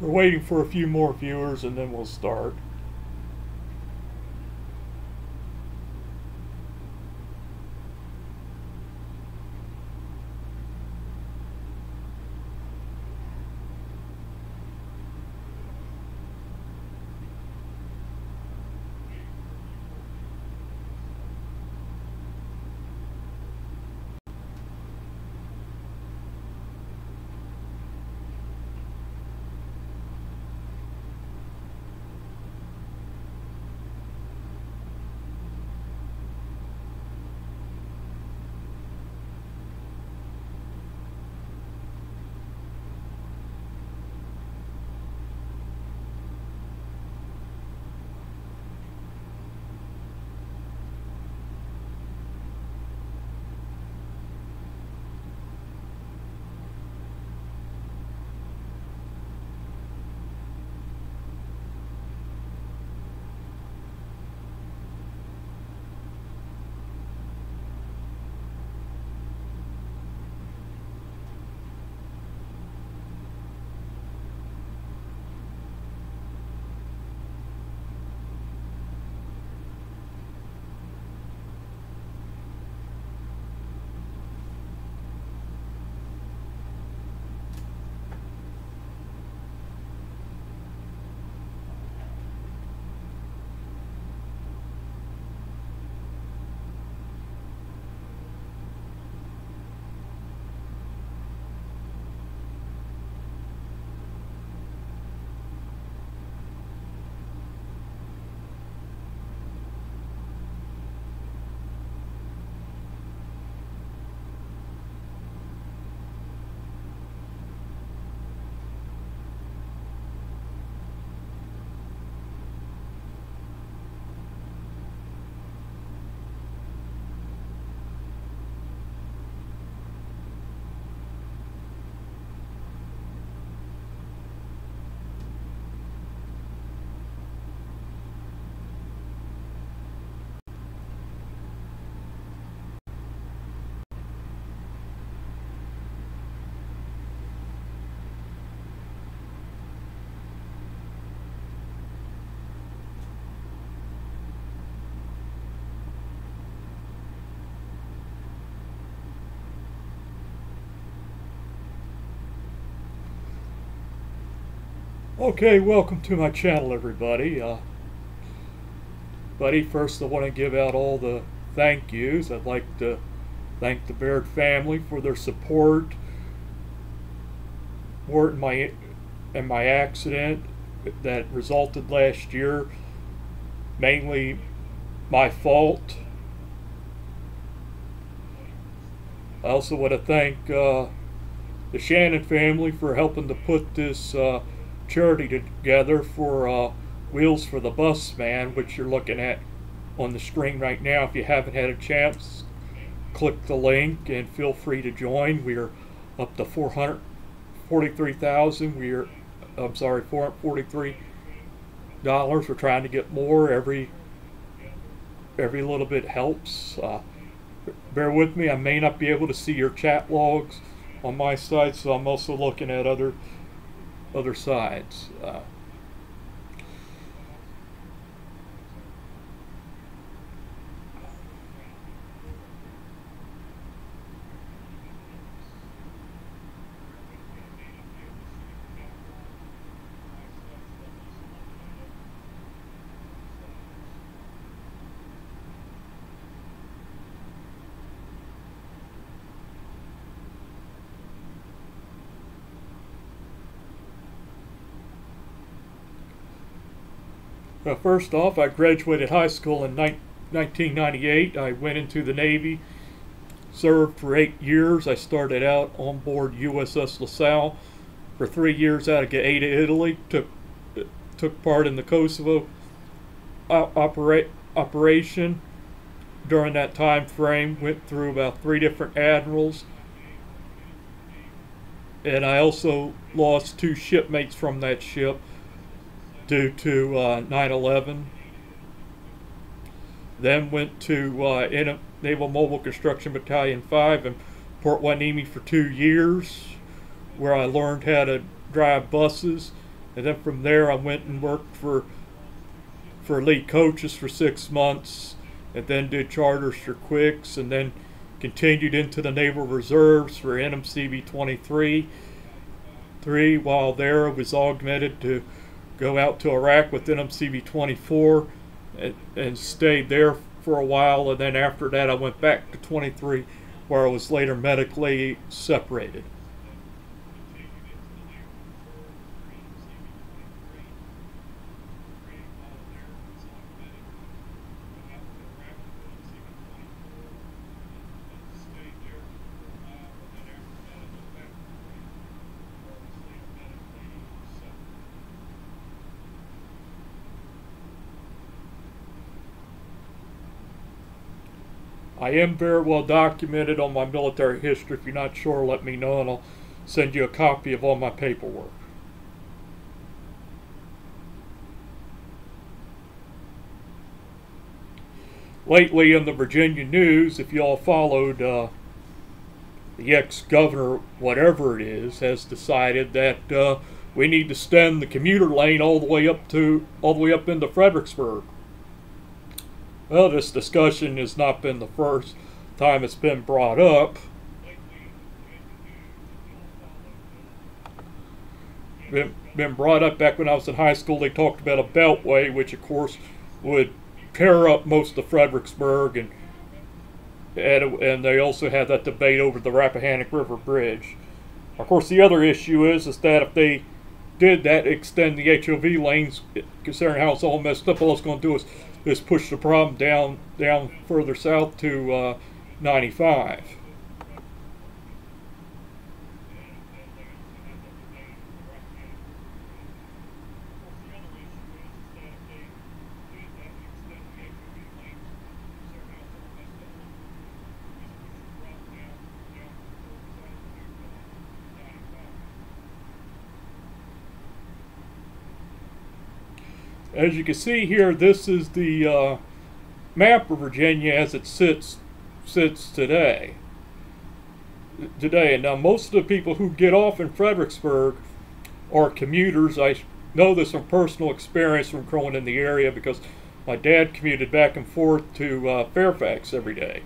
We're waiting for a few more viewers and then we'll start. Okay, welcome to my channel, everybody. First I want to give out all the thank yous. I'd like to thank the Baird family for their support in my accident that resulted last year. Mainly my fault. I also want to thank the Shannon family for helping to put this charity together for Wheels for the Busman, which you're looking at on the screen right now. If you haven't had a chance, click the link and feel free to join. We are up to 443,000. $443. We're trying to get more. Every little bit helps. Bear with me. I may not be able to see your chat logs on my side, so I'm also looking at other sides. First off, I graduated high school in 1998. I went into the Navy, served for 8 years. I started out on board USS LaSalle for 3 years out of Gaeta, Italy. Took part in the Kosovo operation. During that time frame, went through about 3 different admirals. And I also lost 2 shipmates from that ship due to 9/11. Then went to Naval Mobile Construction Battalion 5 in Port Hueneme for 2 years, where I learned how to drive buses And then from there I went and worked for elite coaches for 6 months, and then did charters for Quicks, and then continued into the Naval Reserves for NMCB 23. While there, I was augmented to go out to Iraq with NMCB 24 and stayed there for a while, and then after that I went back to 23, where I was later medically separated. I am very well documented on my military history. If you're not sure, let me know and I'll send you a copy of all my paperwork. Lately in the Virginia news, if you all followed, the ex-governor, whatever it is, has decided that we need to extend the commuter lane all the way up into Fredericksburg. Well, this discussion has not been the first time it's been brought up. Been brought up back when I was in high school. They talked about a beltway, which of course would tear up most of Fredericksburg, and they also had that debate over the Rappahannock River Bridge. Of course, the other issue is that if they did that, extend the HOV lanes, considering how it's all messed up, all it's going to do is push the problem down further south to 95. As you can see here, this is the map of Virginia as it sits today. And now most of the people who get off in Fredericksburg are commuters. I know this from personal experience from growing in the area because my dad commuted back and forth to Fairfax every day.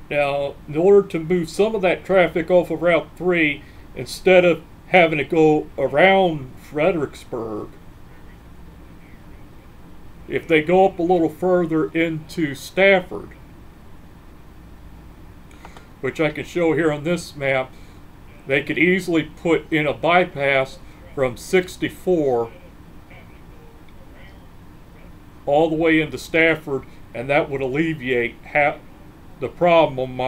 Now, in order to move some of that traffic off of Route 3, instead of having to go around Fredericksburg, if they go up a little further into Stafford, which I can show here on this map, they could easily put in a bypass from 64 all the way into Stafford, and that would alleviate the problem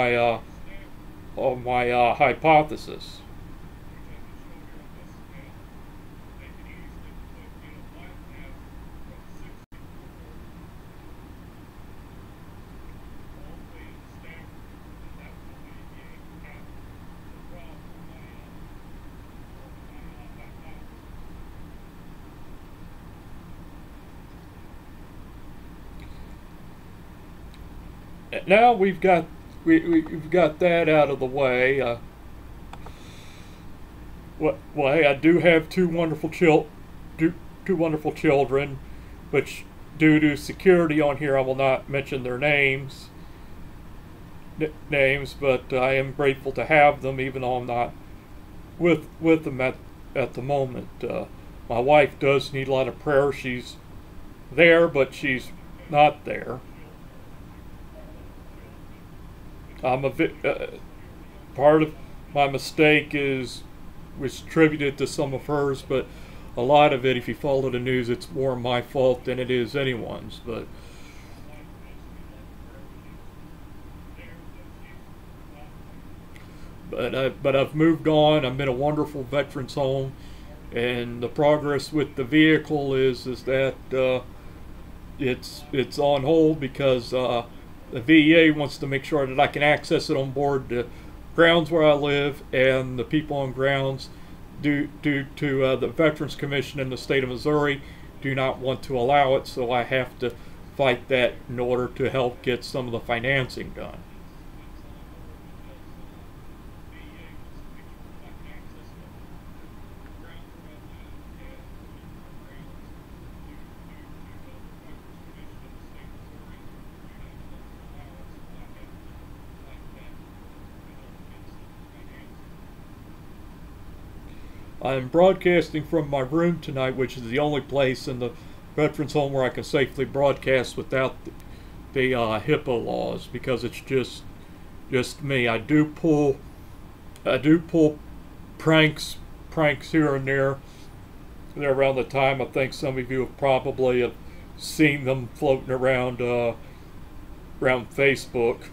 on my hypothesis. Now we've got that out of the way. I do have two wonderful children, which due to security on here I will not mention their names. But I am grateful to have them, even though I'm not with them at the moment. My wife does need a lot of prayer. She's there, but she's not there. Part of my mistake was attributed to some of hers, but a lot of it, if you follow the news, it's more my fault than it is anyone's. But I've moved on. I'm in a wonderful veterans home, and the progress with the vehicle is that it's on hold because the VEA wants to make sure that I can access it on board the grounds where I live, and the people on grounds, due to the Veterans Commission in the state of Missouri, do not want to allow it, so I have to fight that in order to help get some of the financing done. I'm broadcasting from my room tonight, which is the only place in the veterans home where I can safely broadcast without the HIPAA laws, because it's just me. I do pull pranks here and there. They're around the time I think some of you have probably have seen them floating around around Facebook.